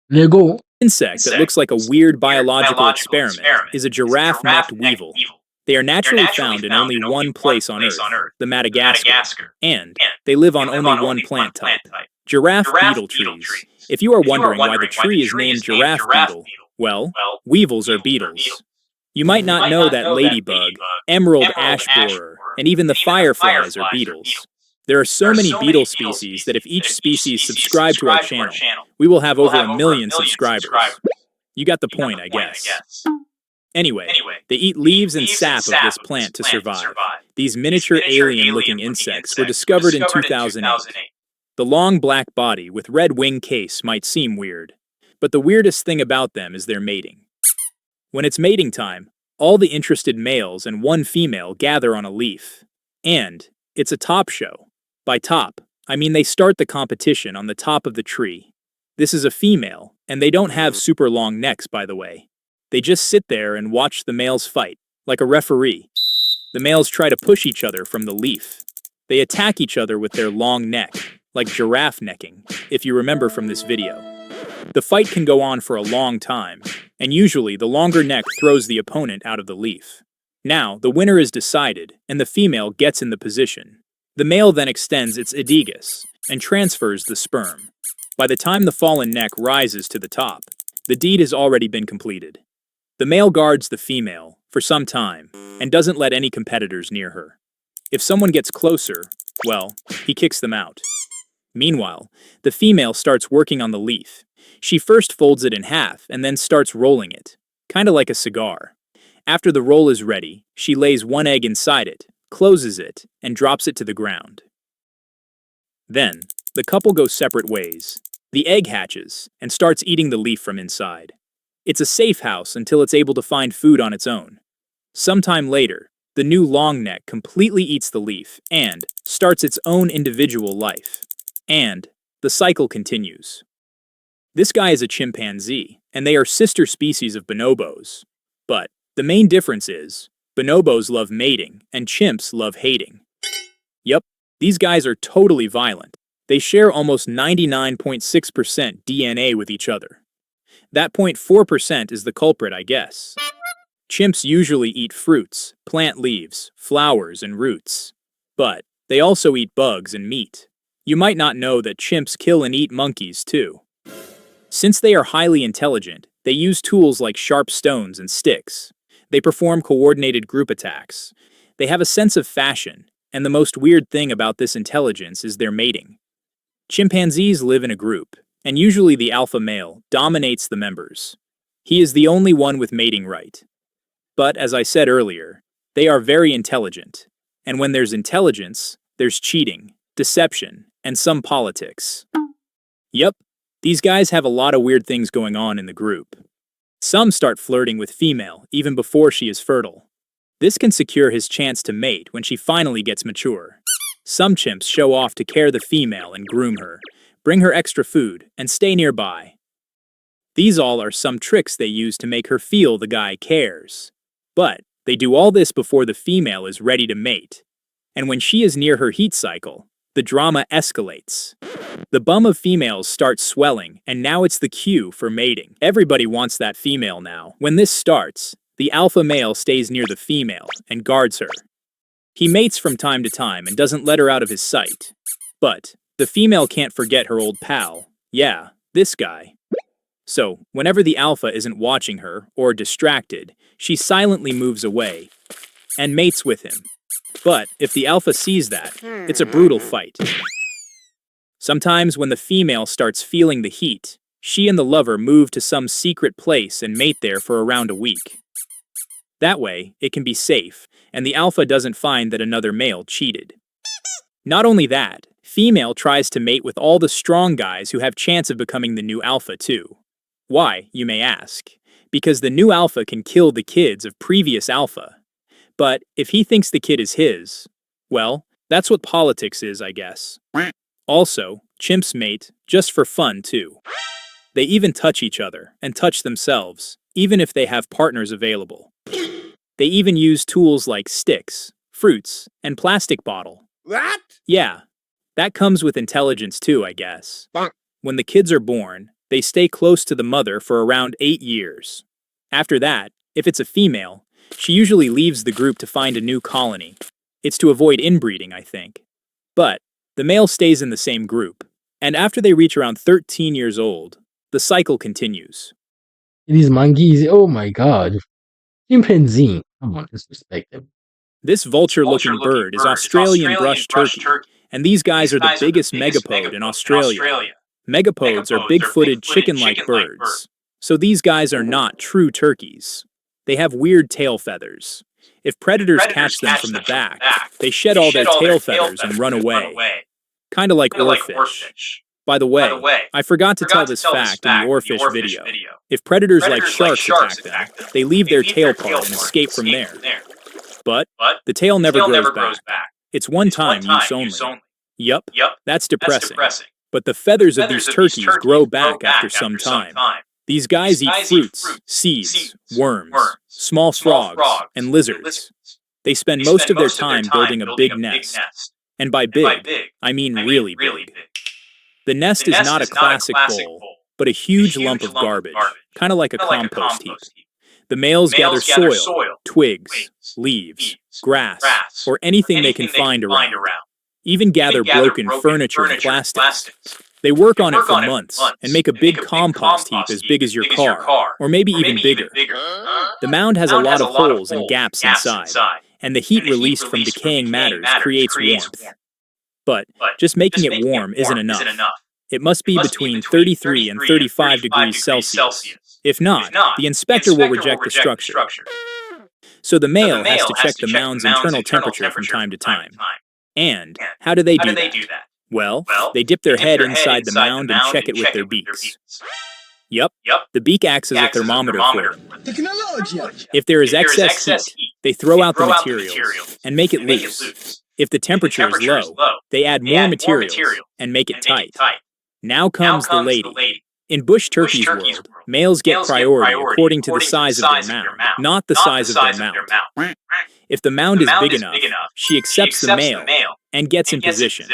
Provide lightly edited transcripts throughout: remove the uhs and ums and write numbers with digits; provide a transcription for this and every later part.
Lego Insect that looks like a weird biological experiment is a giraffe-necked weevil. They are naturally found in only one place on Earth, the Madagascar, and they live on only one plant type, giraffe beetle trees. If you are wondering why the tree is named giraffe beetle, well, weevils are beetles. You might not know that ladybug, emerald ash borer, and even the fireflies are beetles. There are so many beetle species that if each species subscribed to our channel, we will have over 1 million subscribers. You got the point, I guess. Anyway, they eat leaves and sap of this plant to survive. These miniature alien-looking insects were discovered in 2008. The long black body with red wing case might seem weird, but the weirdest thing about them is their mating. When it's mating time, all the interested males and one female gather on a leaf. And it's a top show. By top, I mean they start the competition on the top of the tree. This is a female, and they don't have super long necks, by the way. They just sit there and watch the males fight, like a referee. The males try to push each other from the leaf. They attack each other with their long neck, like giraffe necking, if you remember from this video. The fight can go on for a long time, and usually the longer neck throws the opponent out of the leaf. Now, the winner is decided, and the female gets in the position. The male then extends its oedicus and transfers the sperm. By the time the fallen neck rises to the top, the deed has already been completed. The male guards the female for some time and doesn't let any competitors near her. If someone gets closer, well, he kicks them out. Meanwhile, the female starts working on the leaf. She first folds it in half and then starts rolling it, kind of like a cigar. After the roll is ready, she lays one egg inside it, closes it, and drops it to the ground. Then, the couple go separate ways. The egg hatches and starts eating the leaf from inside. It's a safe house until it's able to find food on its own. Sometime later, the new long neck completely eats the leaf and starts its own individual life. And the cycle continues. This guy is a chimpanzee, and they are sister species of bonobos. But the main difference is, bonobos love mating, and chimps love hating. Yup, these guys are totally violent. They share almost 99.6% DNA with each other. That 0.4% is the culprit, I guess. Chimps usually eat fruits, plant leaves, flowers, and roots. But they also eat bugs and meat. You might not know that chimps kill and eat monkeys, too. Since they are highly intelligent, they use tools like sharp stones and sticks. They perform coordinated group attacks. They have a sense of fashion, and the most weird thing about this intelligence is their mating. Chimpanzees live in a group, and usually the alpha male dominates the members. He is the only one with mating right. But as I said earlier, they are very intelligent, and when there's intelligence, there's cheating, deception, and some politics. Yup, these guys have a lot of weird things going on in the group. Some start flirting with female even before she is fertile. This can secure his chance to mate when she finally gets mature. Some chimps show off to care the female and groom her, bring her extra food, and stay nearby. These all are some tricks they use to make her feel the guy cares. But they do all this before the female is ready to mate. And when she is near her heat cycle, the drama escalates. The bum of females starts swelling, and now it's the cue for mating. Everybody wants that female now. When this starts, the alpha male stays near the female and guards her. He mates from time to time and doesn't let her out of his sight. But the female can't forget her old pal. Yeah, this guy. So, whenever the alpha isn't watching her or distracted, she silently moves away and mates with him. But if the alpha sees that, it's a brutal fight. Sometimes when the female starts feeling the heat, she and the lover move to some secret place and mate there for around a week. That way, it can be safe, and the alpha doesn't find that another male cheated. Not only that, female tries to mate with all the strong guys who have chance of becoming the new alpha too. Why, you may ask? Because the new alpha can kill the kids of previous alpha. But if he thinks the kid is his, well, that's what politics is, I guess. Also, chimps mate just for fun too. They even touch each other and touch themselves, even if they have partners available. They even use tools like sticks, fruits, and plastic bottle. What? Yeah, that comes with intelligence too, I guess. When the kids are born, They stay close to the mother for around 8 years. After that, if it's a female, she usually leaves the group to find a new colony. It's to avoid inbreeding, I think. But the male stays in the same group, and after they reach around 13 years old, the cycle continues. These monkeys, oh my god. Chimpanzee. Come on, disrespect them. This vulture-looking bird is Australian brush turkey, and these guys are the biggest megapode in Australia. Megapodes are big-footed chicken-like birds, so these guys are not true turkeys. They have weird tail feathers. If predators catch them from the back, they shed all their tail feathers and run away. Kinda like oarfish. By the way, I forgot to tell this fact in the oarfish video. If predators like sharks attack them, they leave their tail part and escape from there. But the tail never grows back. It's one-time use only. Yup, that's depressing. But the feathers of these turkeys grow back after some time. These guys eat fruits, seeds, worms, small frogs, and lizards. They spend most of their time building a big nest. And by big, I mean really big. The nest is not a classic bowl, but a huge lump of garbage, kind of like a compost heap. The males gather soil, twigs, leaves, grass, or anything they can find around. Even gather broken furniture and plastics. They work on it for months and make a big compost heap as big as your car, or maybe even bigger. The mound has a lot of holes and gaps inside, and the heat released from decaying matters creates warmth. But just making it warm isn't enough. It must be between 33 and 35 degrees Celsius. If not, the inspector will reject the structure. So the male has to check the mound's internal temperature from time to time. And how do they do that? Well, they dip their head inside the mound and check it with their beaks. Yup, the beak acts as a thermometer for them. If there is excess heat, they throw out the materials and make it loose. If the temperature is low, they add more materials and make it tight. Now comes the lady. In bush turkey's world, males get priority according to the size of their mound, not the size of their mount. If the mound is big enough, she accepts the male and gets in position.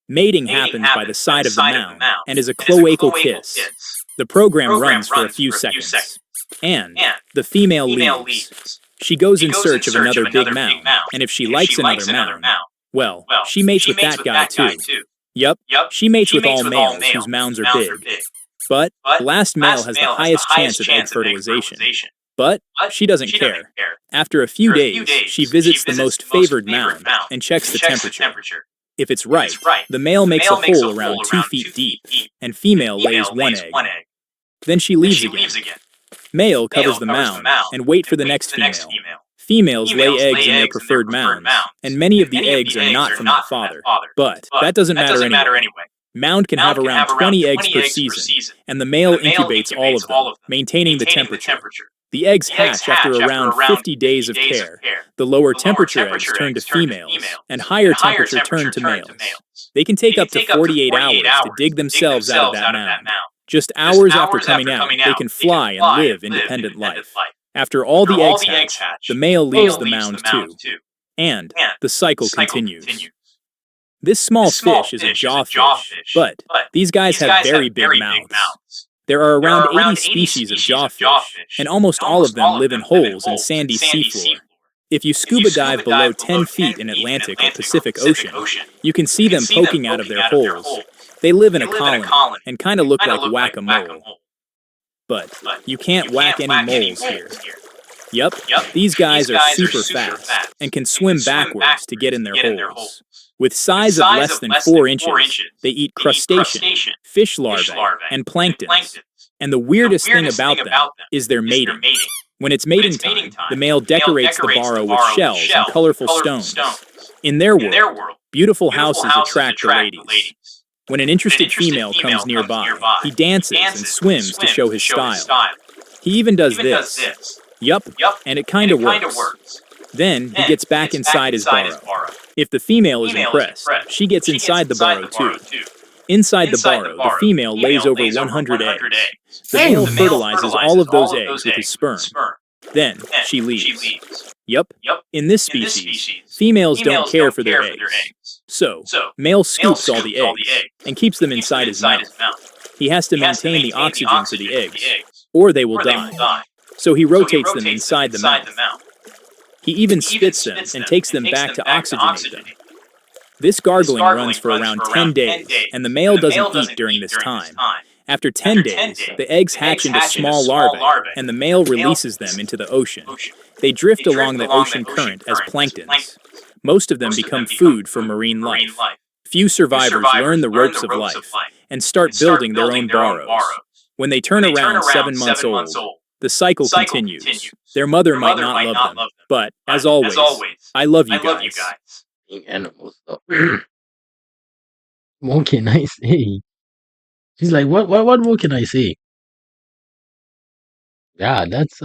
Mating happens by the side of the mound and is a cloacal kiss. The program runs for a few seconds. And the female leaves. She goes in search of another big mound, and if she likes another mound, well, she mates with that guy too. Yup, she mates with all males whose mounds are big. But the last male has the highest chance of egg fertilization. But she doesn't care. After a few days, she visits the most favored mound and checks the temperature. If it's right, the male makes a hole around 2 feet deep, and female lays one egg. Then she leaves again. Male covers the mound and wait for the next female. Females lay eggs in their preferred mounds, and many of the eggs are not from their father. But that doesn't matter anyway. Mound can have around 20 eggs per season, and the male incubates all of them, maintaining the temperature. The eggs hatch after around 50 days of care. The lower temperature eggs turn to females, and higher temperature turn to males. They can take up to 48 hours to dig themselves out of that mound. Just hours after coming out, they can fly and live independent life. After all the eggs hatch, the male leaves the mound too. And the cycle continues. This small fish is a jawfish, but these guys have very big mouths. There are around 80 species of jawfish, and almost all of them live in holes in sandy seafloor. If you scuba dive below 10 feet in Atlantic or Pacific Ocean, you can see them poking out of their holes. They live in a colony and kind of look like whack-a-mole. But you can't whack any moles here. Yup, these guys are super fast and can swim backwards to get in their holes. With size of less than 4 inches, they eat crustacean, fish larvae, and plankton. And the weirdest thing about them is their mating. When it's mating time, the male decorates the burrow with shells and colorful stones. In their world, beautiful houses attract the ladies. When an interested female comes nearby, he dances and swims to show his style. He even does this. Yup, and it kinda works. Then he gets back inside his burrow. If the female is impressed, she gets inside the burrow too. Inside the burrow, the female lays over 100 eggs. The male fertilizes all of those eggs with his sperm. Then she leaves. Yup, in this species, females don't care for their eggs. So, male scoops all the eggs and keeps them inside his mouth. He has to maintain the oxygen for the eggs, or they will die. So he rotates them inside the mouth. He even spits them and takes them back to oxygenate them. This gargling runs for around 10 days, and the male doesn't eat during this time. After 10 days, the eggs hatch into small larvae, and the male releases them into the ocean. They drift along the ocean current as planktons. Most of them become food for marine life. Few survivors learn the ropes of life and start building their own burrows. When they turn around 7 months old, the cycle continues. Their mother might not love them, but, as always, I love you guys. Animals, though. What can I say? She's like, what more can I say? Yeah, that's